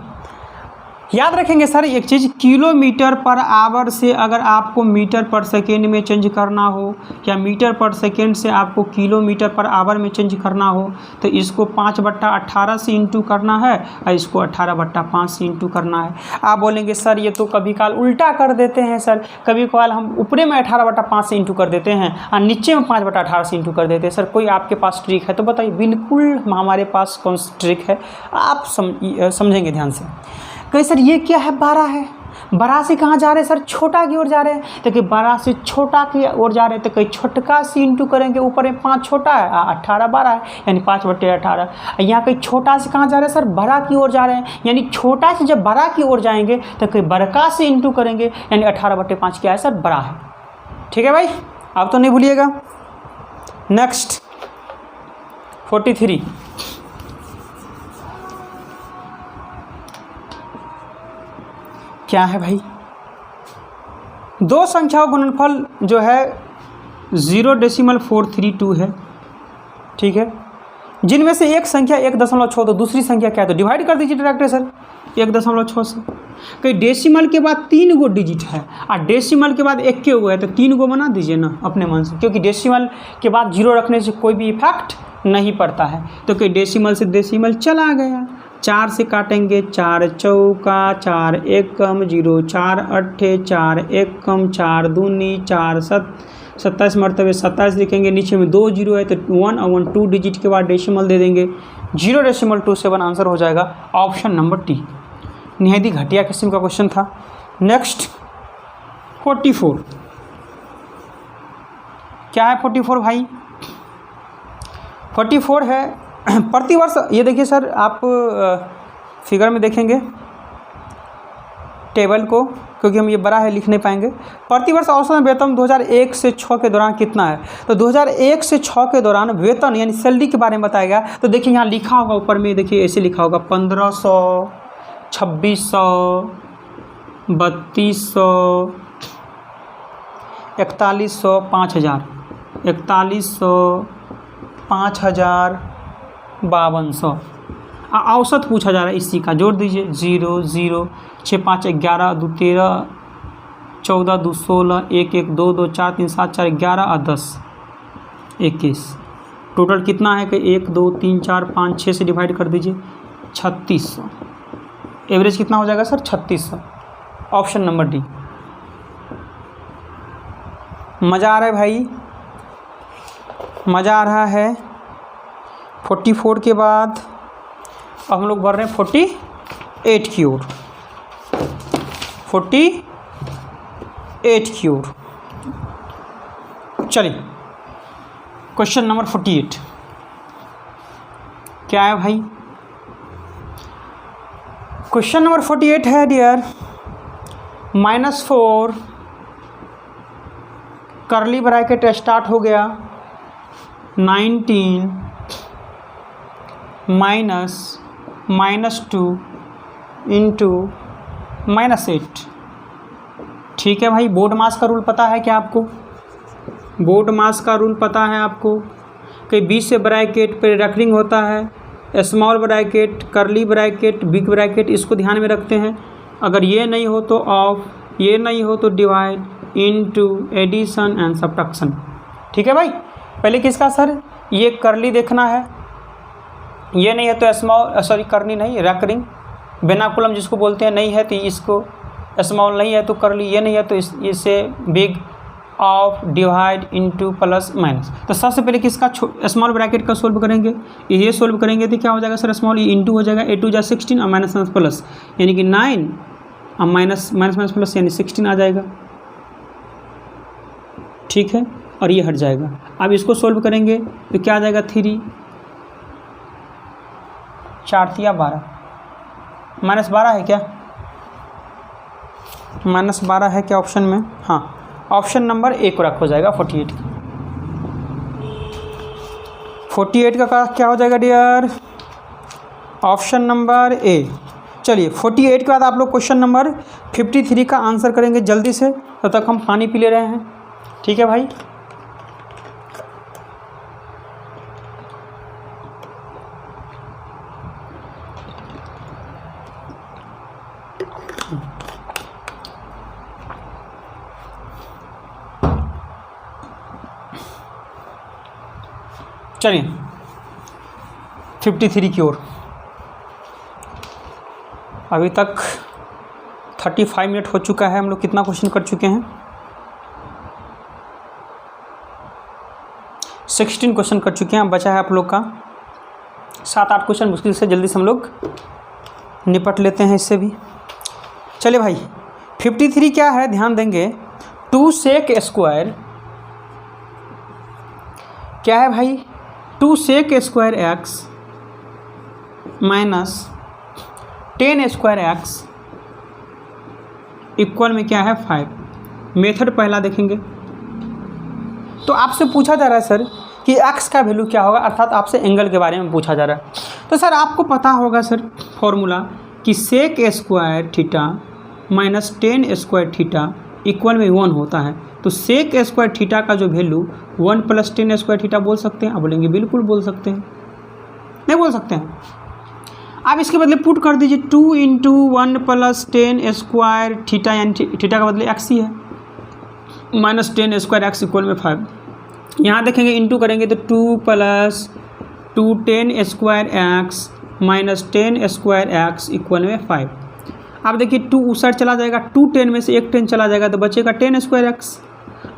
याद रखेंगे सर एक चीज़, किलोमीटर पर आवर से अगर आपको मीटर पर सेकेंड में चेंज करना हो या मीटर पर सेकेंड से आपको किलोमीटर पर आवर में चेंज करना हो तो इसको 5/18 से इंटू करना है और इसको 18/5 से इंटू करना है। आप बोलेंगे सर ये तो कभी काल उल्टा कर देते हैं सर, कभी काल हम ऊपरे में 18/5 से इंटू कर देते हैं और नीचे में 5/18 से इंटू कर देते हैं। सर कोई आपके पास ट्रिक है तो बताइए। बिल्कुल हमारे पास कौन सी ट्रिक है, आप समझेंगे ध्यान से। कहीं सर ये क्या है, 12 है, बड़ा से कहाँ जा रहे हैं सर, छोटा की ओर जा रहे हैं, तो कि बड़ा से छोटा की ओर जा रहे हैं तो कहीं छोटका से इंटू करेंगे, ऊपर में 5 छोटा है 18 12 है, यानी 5/18। यहाँ कहीं छोटा से कहाँ जा रहे हैं सर, बड़ा की ओर जा रहे हैं, यानी छोटा से जब बड़ा की ओर जाएंगे तो कहीं बड़का से इंटू करेंगे, यानी 18/5 क्या है सर, बड़ा है। ठीक है भाई, आप तो नहीं भूलिएगा। नेक्स्ट 43 क्या है भाई? दो संख्याओं गुणनफल जो है 0.432 है, ठीक है, जिनमें से एक संख्या 1.6 तो दूसरी संख्या क्या है, तो डिवाइड कर दीजिए डायरेक्ट सर 1.6 से। कहीं डेसिमल के बाद 3 गो डिजिट है और डेसिमल के बाद 1 गो है तो 3 गो बना दीजिए ना अपने मन से, क्योंकि डेसिमल के बाद 0 रखने से कोई भी इफेक्ट नहीं पड़ता है। तो कहीं डेसिमल से डेसिमल चला गया, 4 से काटेंगे, 4 चौका 4 1 कम 0, 4 अट्ठे 4 1 कम 4 दूनी 4 27 मरतबे 27 लिखेंगे, नीचे में 2 0 है तो 1 और 2 डिजिट के बाद डेसिमल दे देंगे, 0.27 आंसर हो जाएगा ऑप्शन नंबर टी। निहायत ही घटिया किस्म का क्वेश्चन था। नेक्स्ट 44 क्या है 44 भाई? 44 है प्रतिवर्ष, ये देखिए सर आप फिगर में देखेंगे टेबल को, क्योंकि हम ये बड़ा है लिख नहीं पाएंगे। प्रतिवर्ष औसत वेतन 2001 से 6 के दौरान कितना है, तो 2001 से 6 के दौरान वेतन यानी सैलरी के बारे में बताया गया। तो देखिए यहाँ लिखा होगा ऊपर में, देखिए ऐसे लिखा होगा 1500, 2600, 3200, 4100, 5000, 4100, 5000, 5200। औसत पूछा जा रहा है इसी का, जोड़ दीजिए 0 0, 6 5 11, 2 13, 14 2 16, 1 1 2 2 4 3 7 4 11 और 10 21। टोटल कितना है कि 1 2 3 4 5 6 से डिवाइड कर दीजिए, 3600। एवरेज कितना हो जाएगा सर, 3600। Option number D. मज़ा आ रहा है भाई, मज़ा आ रहा है। 44 के बाद अब हम लोग बढ़ रहे हैं 48 की ओर, 48 की ओर। चलिए क्वेश्चन नंबर 48 क्या है भाई? क्वेश्चन नंबर 48 है डियर, -4 करली ब्रैकेट स्टार्ट हो गया, 19 -2 इंटू -8। ठीक है भाई, बोर्ड मास का रूल पता है क्या आपको? बोर्ड मास का रूल पता है आपको कि 20 से ब्रैकेट पे रेकरिंग होता है, स्मॉल ब्रैकेट, करली ब्रैकेट, बिग ब्रैकेट, इसको ध्यान में रखते हैं। अगर ये नहीं हो तो ऑफ, ये नहीं हो तो divide, into, addition and subtraction. ठीक है भाई, पहले किसका सर, ये करली देखना है, ये नहीं है तो स्मॉल, सॉरी करनी नहीं, रेकरिंग बेनाकुलम जिसको बोलते हैं नहीं है तो इसको, स्मॉल नहीं है तो कर ली, ये नहीं है तो इसे big of divide into plus minus. तो सबसे पहले किसका स्मॉल ब्रैकेट का सोल्व करेंगे, ये सोल्व करेंगे तो क्या हो जाएगा सर, स्मॉल ये इंटू हो जाएगा, 8 × 16 और माइनस माइनस प्लस, यानी कि 9 और माइनस माइनस प्लस यानी 16 आ जाएगा, ठीक है, और ये हट जाएगा। अब इसको सोल्व करेंगे तो क्या आ जाएगा, 3 4 × 12 माइनस 12 है क्या, माइनस 12 है क्या ऑप्शन में, हाँ ऑप्शन नंबर ए करेक्ट हो जाएगा 48 का। 48 का क्या हो जाएगा डियर, ऑप्शन नंबर ए। चलिए 48 के बाद आप लोग क्वेश्चन नंबर 53 का आंसर करेंगे जल्दी से, तब तक हम पानी पी ले रहे हैं, ठीक है भाई। चलिए 53 की ओर। अभी तक 35 मिनट हो चुका है, हम लोग कितना क्वेश्चन कर चुके हैं, 16 क्वेश्चन कर चुके हैं। अब बचा है आप लोग का 7-8 क्वेश्चन, मुश्किल से जल्दी से हम लोग निपट लेते हैं इससे भी। चलिए भाई 53 क्या है, ध्यान देंगे, 2 sec स्क्वायर क्या है भाई, 2 sec square x minus 10 square x equal में क्या है 5। मेथड पहला देखेंगे तो आपसे पूछा जा रहा है सर कि x का वैल्यू क्या होगा, अर्थात आपसे एंगल के बारे में पूछा जा रहा है। तो सर आपको पता होगा सर फॉर्मूला कि sec square theta minus 10 square theta equal में 1 होता है। तो sec स्क्वायर थीटा का जो वैल्यू 1 + 10 स्क्वायर थीटा बोल सकते हैं, आप बोलेंगे बिल्कुल बोल सकते हैं, नहीं बोल सकते हैं। आप इसके बदले पुट कर दीजिए 2 × 1 + 10 स्क्वायर थीटा, यानी थीटा का बदले x ही है, माइनस 10 स्क्वायर एक्स इक्वल में 5। यहाँ देखेंगे इंटू करेंगे तो 2 + 2 10 square x minus 10 square x equal में 5। अब देखिए 2 उस साइड चला जाएगा, 2 10 में से एक 10 चला जाएगा तो बचेगा 10 स्क्वायर एक्स।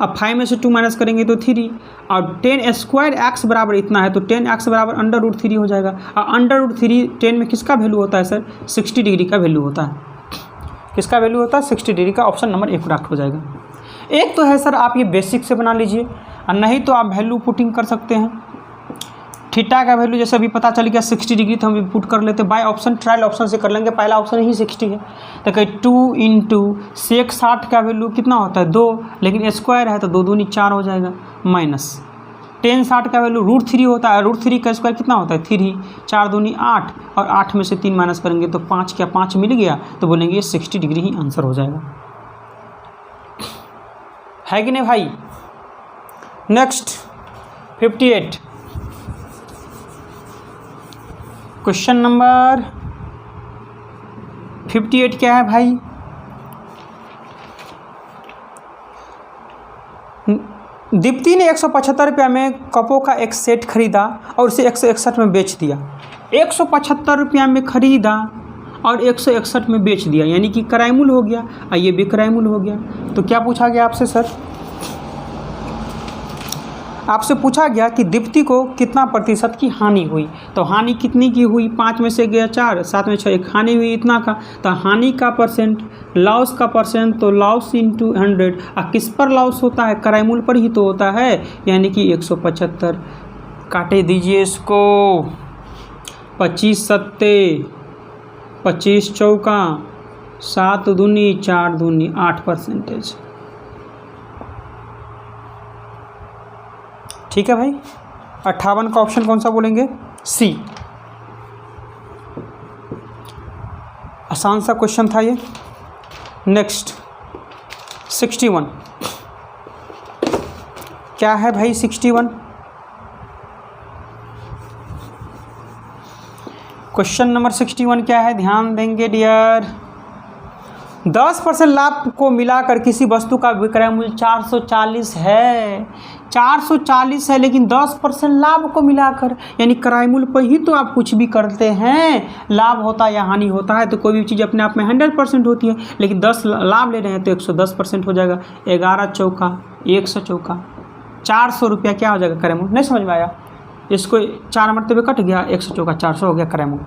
अब 5 में से 2 माइनस करेंगे तो 3, और 10 स्क्वायर एक्स बराबर इतना है तो 10x बराबर √3 हो जाएगा। और √3 10 में किसका वैल्यू होता है सर, 60 डिग्री का वैल्यू होता है। किसका वैल्यू होता है, 60 डिग्री का। ऑप्शन नंबर 1 करेक्ट हो जाएगा। एक तो है सर आप ये बेसिक से बना लीजिए, और नहीं तो आप वैल्यू पुटिंग कर सकते हैं। थीटा का वैल्यू जैसे अभी पता चल गया 60 डिग्री, तो हम पुट कर लेते बाय ऑप्शन, ट्रायल ऑप्शन से कर लेंगे। पहला ऑप्शन ही 60 है, तो कहीं 2 × sec 60 का वैल्यू कितना होता है 2, लेकिन स्क्वायर है तो 2 दूनी 4 हो जाएगा, माइनस 10 60 का वैल्यू √3 होता है, √3 का स्क्वायर कितना होता है 3, 4 दूनी 8, और 8 में से 3 माइनस करेंगे तो 5, क्या 5 मिल गया, तो बोलेंगे ये 60 डिग्री ही आंसर हो जाएगा, है कि नहीं भाई। नेक्स्ट 58 क्वेश्चन नंबर 58 क्या है भाई, दीप्ति ने 175 रुपया में कपों का एक सेट खरीदा और उसे 161 में बेच दिया। 175 रुपया में खरीदा और 161 में बेच दिया, यानी कि क्राइमूल हो गया, और ये भी क्राइमूल हो गया। तो क्या पूछा गया आपसे सर, आपसे पूछा गया कि दीप्ति को कितना प्रतिशत की हानि हुई। तो हानि कितनी की हुई, 5 में से गया 4, 7 में 6, एक हानि हुई इतना का। तो हानि का परसेंट, लॉस का परसेंट, तो लॉस × 100। और किस पर लॉस होता है, क्राइमूल पर ही तो होता है, यानी कि 175। काटे दीजिए इसको, 25 सत्ते 25 चौका 7 दूनी 4 दूनी 8%। ठीक है भाई। 58 का ऑप्शन कौन सा बोलेंगे, सी। आसान सा क्वेश्चन था ये। नेक्स्ट 61 क्या है भाई, 61 क्वेश्चन नंबर 61 क्या है, ध्यान देंगे डियर। 10% लाभ को मिलाकर किसी वस्तु का विक्रय मूल्य 440 है, 440 है लेकिन 10% लाभ को मिलाकर, यानी क्रय मूल्य पर ही तो आप कुछ भी करते हैं, लाभ होता है या हानि होता है, तो कोई भी चीज़ अपने आप में 100% होती है, लेकिन 10 लाभ ले रहे हैं तो 110% हो जाएगा। 11 चौका 100 चौका 400 रुपया क्या हो जाएगा क्रय मूल्य। नहीं समझ में आया? इसको 4 मरतबे कट गया, 100 चौका 400 हो गया क्रय मूल्य।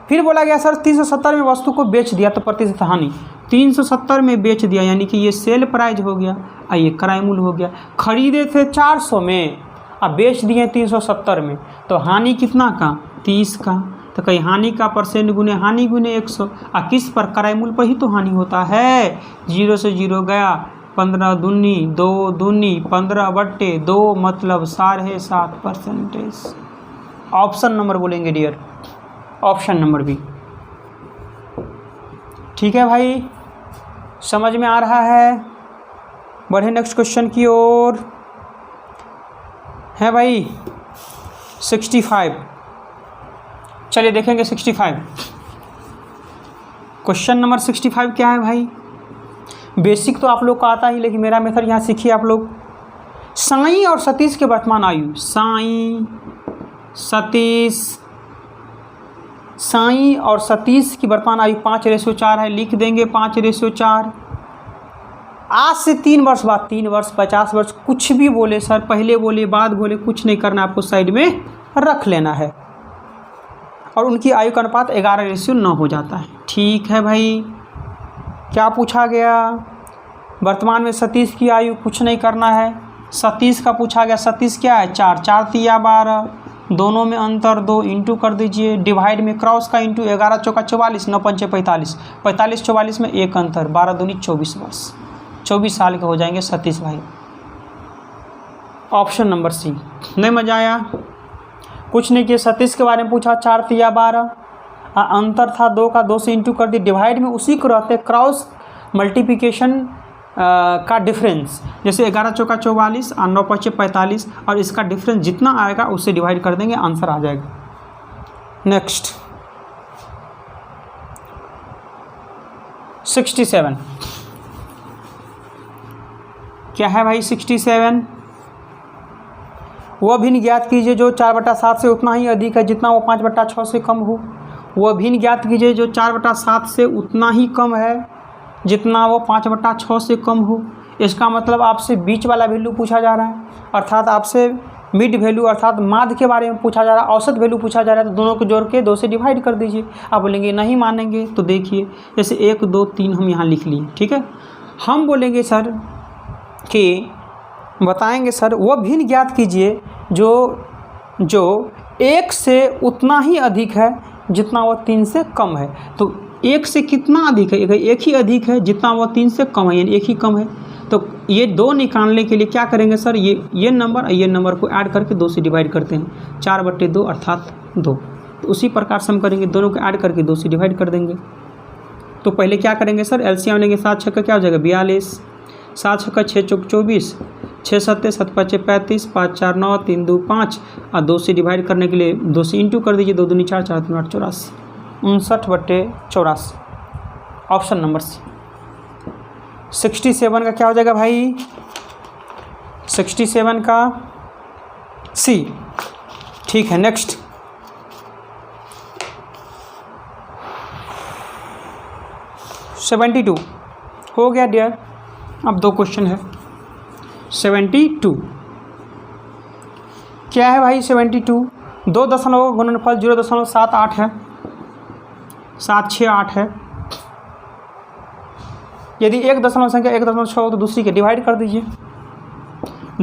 फिर बोला गया सर 370 में वस्तु को बेच दिया तो प्रतिशत हानि। 370 में बेच दिया यानी कि ये सेल प्राइस हो गया और ये क्रय मूल्य हो गया। खरीदे थे 400 में अब बेच दिए 370 में, तो हानि कितना का? 30 का। तो कहीं हानि का परसेंट गुने हानि गुने 100, और किस पर? क्रय मूल्य पर ही तो हानि होता है। 0 से 0 गया, 15 दूनी 2 दूनी 15/2 मतलब 7.5%। ऑप्शन नंबर बोलेंगे डियर, ऑप्शन नंबर बी। ठीक है भाई, समझ में आ रहा है? बढ़े नेक्स्ट क्वेश्चन की ओर। है भाई 65, चलिए देखेंगे 65। क्वेश्चन नंबर 65 क्या है भाई? बेसिक तो आप लोग को आता ही, लेकिन मेरा मेथड यहाँ सीखिए आप लोग। साईं और सतीश के वर्तमान आयु, साईं और सतीश की वर्तमान आयु 5:4 है। लिख देंगे 5:4। आज से 3 वर्ष बाद, 3 वर्ष 50 वर्ष, कुछ भी बोले सर, पहले बोले बाद बोले, कुछ नहीं करना, आपको साइड में रख लेना है। और उनकी आयु का अनुपात 11:9 हो जाता है। ठीक है भाई, क्या पूछा गया? वर्तमान में सतीश की आयु, कुछ नहीं करना है। सतीश का पूछा गया, सतीश क्या है? 4 4 3 12, दोनों में अंतर 2, इंटू कर दीजिए, डिवाइड में क्रॉस का इंटू, 11 चौका 44, 9 पंचे 45, 45 44 में एक अंतर, 12 दूनी 24 वर्ष, 24 साल के हो जाएंगे सतीश भाई। Option number C. नहीं मजा आया? कुछ नहीं किया, सतीश के बारे में पूछा, 4 3 12, अंतर था 2 का, 2 से इंटू कर दी, डिवाइड में उसी को रहते क्रॉस मल्टीप्लिकेशन का डिफरेंस, जैसे 11 चौका 44 और 9 पंचे 45, और इसका डिफरेंस जितना आएगा उससे डिवाइड कर देंगे, आंसर आ जाएगा। नेक्स्ट 67 क्या है भाई? 67 वह भिन्न ज्ञात कीजिए जो 4/7 से उतना ही अधिक है जितना वो 5/6 से कम हो। वह भिन्न ज्ञात कीजिए जो 4/7 से उतना ही कम है जितना वो 5/6 से कम हो। इसका मतलब आपसे बीच वाला वैल्यू पूछा जा रहा है, अर्थात आपसे मिड वैल्यू अर्थात माध्य के बारे में पूछा जा रहा है, औसत वैल्यू पूछा जा रहा है, तो दोनों को जोड़ के 2 से डिवाइड कर दीजिए। आप बोलेंगे नहीं मानेंगे, तो देखिए जैसे 1 2 3 हम यहाँ लिख लिए, ठीक है। हम बोलेंगे सर कि बताएंगे सर वह भिन्न ज्ञात कीजिए जो 1 से उतना ही अधिक है जितना वो 3 से कम है। तो 1 से कितना अधिक है? 1 ही अधिक है जितना वो 3 से कम है, यानी 1 ही कम है। तो ये 2 निकालने के लिए क्या करेंगे सर? ये नंबर और ये नंबर को ऐड करके 2 से डिवाइड करते हैं, 4/2 अर्थात 2। तो उसी प्रकार से हम करेंगे, दोनों को ऐड करके 2 से डिवाइड कर देंगे। तो पहले क्या करेंगे सर? एलसीएम लेंगे, 7 6 का क्या हो जाएगा? 42, 7 6 का 6 चौक 24, 6 7 7 5 35, 5 4 9, 3 2 5, और 2 से डिवाइड करने के लिए 2 से इंटू कर दीजिए, 2 दूनी 4 4 3 8 84, 59/84। ऑप्शन नंबर सी। 67 का क्या हो जाएगा भाई? 67 का सी। ठीक है, नेक्स्ट 72 हो गया डियर। अब 2 क्वेश्चन है। 72 क्या है भाई? 72 2 दशमलव का गुणनफल 0.78 है, 768 है। यदि एक दशमलव संख्या 1.6 हो तो दूसरी के डिवाइड कर दीजिए।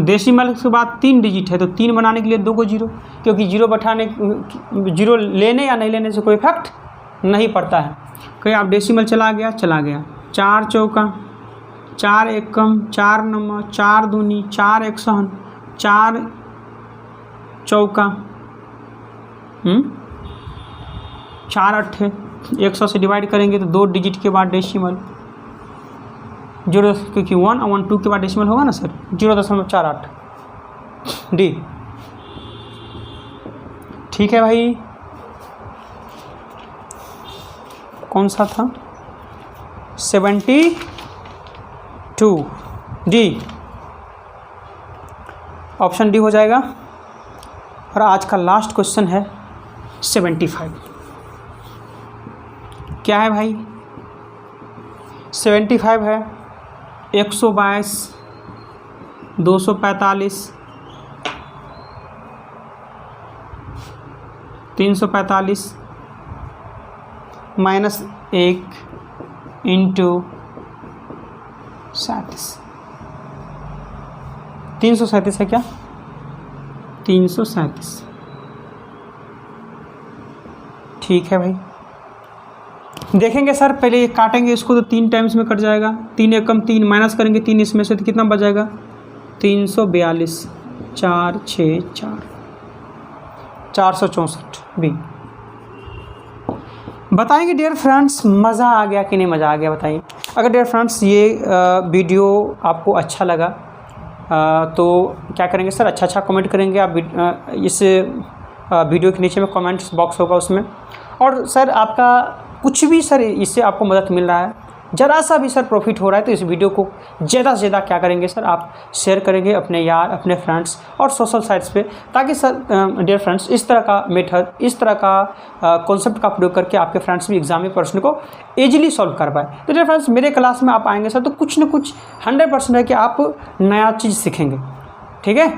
डेसिमल के बाद 3 डिजिट है तो 3 बनाने के लिए 2 को 0, क्योंकि 0 लेने या नहीं लेने से कोई इफेक्ट नहीं पड़ता है। कहीं आप डेसिमल चला गया 4 चौका 4 एकम 4 नम्मा 4 दूनी 4 100 4 चौका 4 अट्ठे 100 से डिवाइड करेंगे तो 2 डिजिट के बाद डेसिमल 0, क्योंकि 1 और 1 2 के बाद डेसिमल होगा ना सर, 0.48 डी। ठीक है भाई, कौन सा था? 72 डी। ऑप्शन डी हो जाएगा। और आज का लास्ट क्वेश्चन है 75। क्या है भाई? 75 है 122, 245, 345 -1 इंटू 37। 337 है क्या? 337। ठीक है भाई, देखेंगे सर। पहले ये काटेंगे इसको तो 3 टाइम्स में कट जाएगा। 3 एकम 3 माइनस करेंगे 3 इसमें से तो कितना बच जाएगा? 342, 4 6 4, 464 बी। बताएंगे डियर फ्रेंड्स, मज़ा आ गया कि नहीं मज़ा आ गया बताइए। अगर डियर फ्रेंड्स ये वीडियो आपको अच्छा लगा तो क्या करेंगे सर? अच्छा कमेंट करेंगे आप। इस वीडियो के नीचे में कमेंट्स बॉक्स होगा उसमें। और सर आपका कुछ भी सर इससे आपको मदद मिल रहा है, ज़रा सा भी सर प्रॉफिट हो रहा है तो इस वीडियो को ज़्यादा से ज़्यादा क्या करेंगे सर? आप शेयर करेंगे अपने यार, अपने फ्रेंड्स और सोशल साइट्स पे, ताकि सर डियर फ्रेंड्स इस तरह का मेथड, इस तरह का कॉन्सेप्ट का प्रयोग करके आपके फ्रेंड्स भी एग्जाम में प्रश्न को ईजिली सॉल्व कर पाए। तो डियर फ्रेंड्स मेरे क्लास में आप आएंगे सर तो कुछ न कुछ 100% है कि आप नया चीज़ सीखेंगे। ठीक है?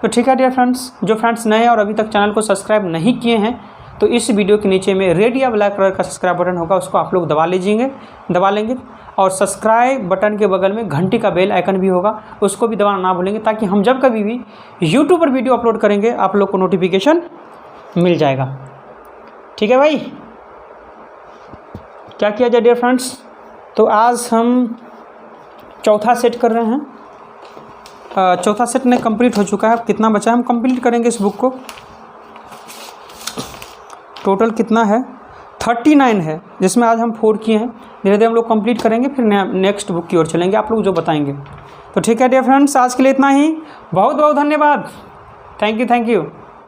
तो ठीक है डियर फ्रेंड्स, जो फ्रेंड्स नए हैं और अभी तक चैनल को सब्सक्राइब नहीं किए हैं तो इस वीडियो के नीचे में रेड या ब्लैक कलर का सब्सक्राइब बटन होगा, उसको आप लोग दबा लेंगे। और सब्सक्राइब बटन के बगल में घंटी का बेल आइकन भी होगा, उसको भी दबाना ना भूलेंगे, ताकि हम जब कभी भी यूट्यूब पर वीडियो अपलोड करेंगे आप लोग को नोटिफिकेशन मिल जाएगा। ठीक है भाई? क्या किया जाए डियर फ्रेंड्स? तो आज हम चौथा सेट कर रहे हैं। चौथा सेट ने कंप्लीट हो चुका है। अब कितना बचा है हम कंप्लीट करेंगे इस बुक को। टोटल कितना है? 39 है, जिसमें आज हम 4 किए हैं। धीरे धीरे हम लोग कंप्लीट करेंगे, फिर नेक्स्ट बुक की ओर चलेंगे, आप लोग जो बताएंगे। तो ठीक है डियर फ्रेंड्स, आज के लिए इतना ही। बहुत बहुत धन्यवाद। Thank you.